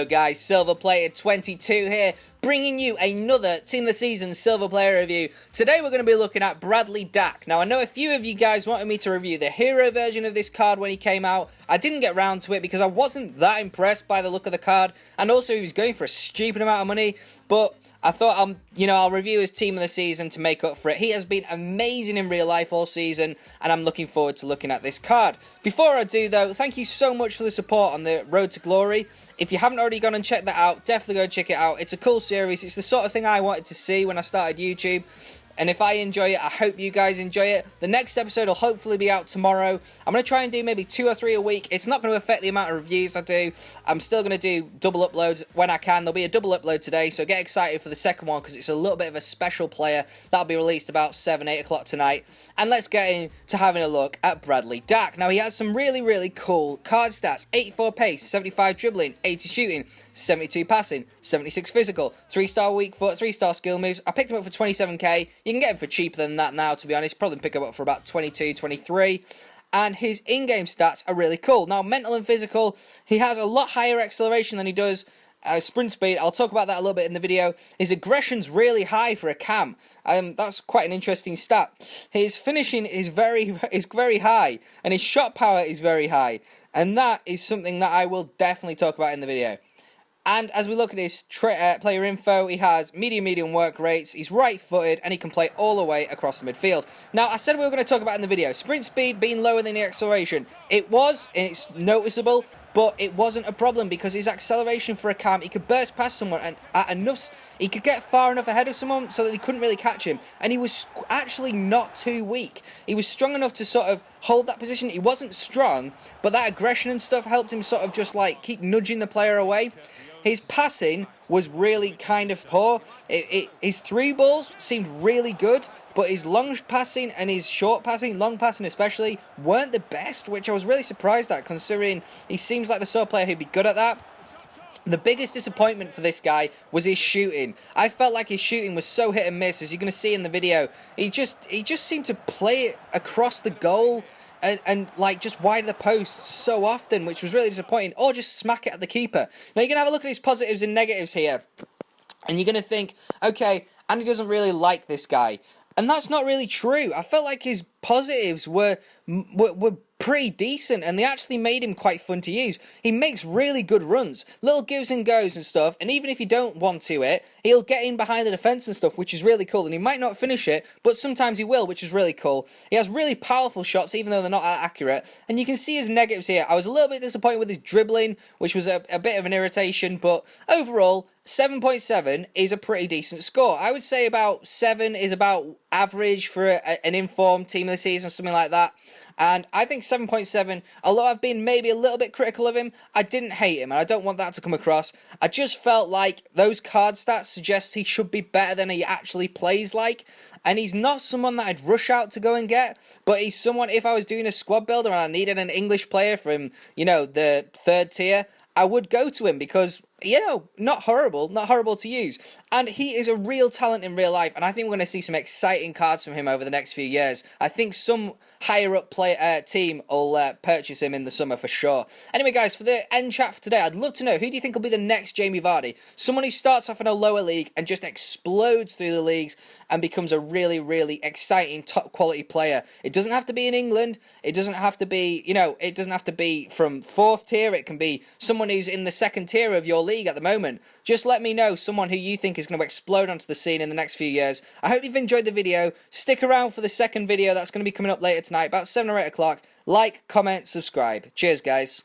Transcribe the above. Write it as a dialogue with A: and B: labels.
A: Hello guys, Silver Player 22 here, bringing you another Team of the Season Silver Player review. Today we're going to be looking at Bradley Dack. Now I know a few of you guys wanted me to review the hero version of this card when he came out. I didn't get round to it because I wasn't that impressed by the look of the card, and also he was going for a stupid amount of money, but I thought, I'll review his Team of the Season to make up for it. He has been amazing in real life all season, and I'm looking forward to looking at this card. Before I do, though, thank you so much for the support on the Road to Glory. If you haven't already gone and checked that out, definitely go check it out. It's a cool series. It's the sort of thing I wanted to see when I started YouTube. And if I enjoy it, I hope you guys enjoy it. The next episode will hopefully be out tomorrow. I'm going to try and do maybe 2 or 3 a week. It's not going to affect the amount of reviews I do. I'm still going to do double uploads when I can. There'll be a double upload today, so get excited for the second one because it's a little bit of a special player. That'll be released about 7, 8 o'clock tonight. And let's get into having a look at Bradley Dack. Now, he has some really, really cool card stats. 84 pace, 75 dribbling, 80 shooting, 72 passing, 76 physical, 3-star weak foot, 3-star skill moves. I picked him up for 27k. You can get him for cheaper than that now, to be honest. Probably pick him up for about 22, 23. And his in-game stats are really cool. Now, mental and physical, he has a lot higher acceleration than he does sprint speed. I'll talk about that a little bit in the video. His aggression's really high for a cam. That's quite an interesting stat. His finishing is very high, and his shot power is very high. And that is something that I will definitely talk about in the video. And as we look at his player info, he has medium work rates, he's right-footed, and he can play all the way across the midfield. Now, I said we were going to talk about in the video, sprint speed being lower than the acceleration. It's noticeable, but it wasn't a problem because his acceleration for a cam, he could burst past someone and he could get far enough ahead of someone so that they couldn't really catch him. And he was actually not too weak. He was strong enough to sort of hold that position. He wasn't strong, but that aggression and stuff helped him sort of just like keep nudging the player away. His passing was really kind of poor. His through balls seemed really good, but his long passing and his short passing, long passing especially, weren't the best, which I was really surprised at, considering he seems like the sort of player who'd be good at that. The biggest disappointment for this guy was his shooting. I felt like his shooting was so hit and miss, as you're going to see in the video. He just seemed to play it across the goal and like just wide of the post so often, which was really disappointing, or just smack it at the keeper. Now you're going to have a look at his positives and negatives here, and you're going to think, okay, Andy doesn't really like this guy. And that's not really true. I felt like his positives were pretty decent, and they actually made him quite fun to use. He makes really good runs, little gives and goes and stuff, and even if you don't want to it, he'll get in behind the defence and stuff, which is really cool, and he might not finish it, but sometimes he will, which is really cool. He has really powerful shots, even though they're not that accurate, and you can see his negatives here. I was a little bit disappointed with his dribbling, which was a bit of an irritation, but overall, 7.7 is a pretty decent score. I would say about 7 is about average for an informed Team of the Season, something like that. And I think 7.7, although I've been maybe a little bit critical of him, I didn't hate him, and I don't want that to come across. I just felt like those card stats suggest he should be better than he actually plays like. And he's not someone that I'd rush out to go and get, but he's someone, if I was doing a squad builder and I needed an English player from, the 3rd tier, I would go to him because, not horrible to use. And he is a real talent in real life, and I think we're going to see some exciting cards from him over the next few years. I think some higher up team will purchase him in the summer for sure. Anyway, guys, for the end chat for today, I'd love to know, who do you think will be the next Jamie Vardy? Someone who starts off in a lower league and just explodes through the leagues and becomes a really, really exciting top quality player. It doesn't have to be in England. It doesn't have to be, it doesn't have to be from 4th tier. It can be someone who's in the 2nd tier of your league at the moment. Just let me know someone who you think is going to explode onto the scene in the next few years. I hope you've enjoyed the video. Stick around for the second video that's going to be coming up later tonight, about 7 or 8 o'clock. Like, comment, subscribe. Cheers, guys.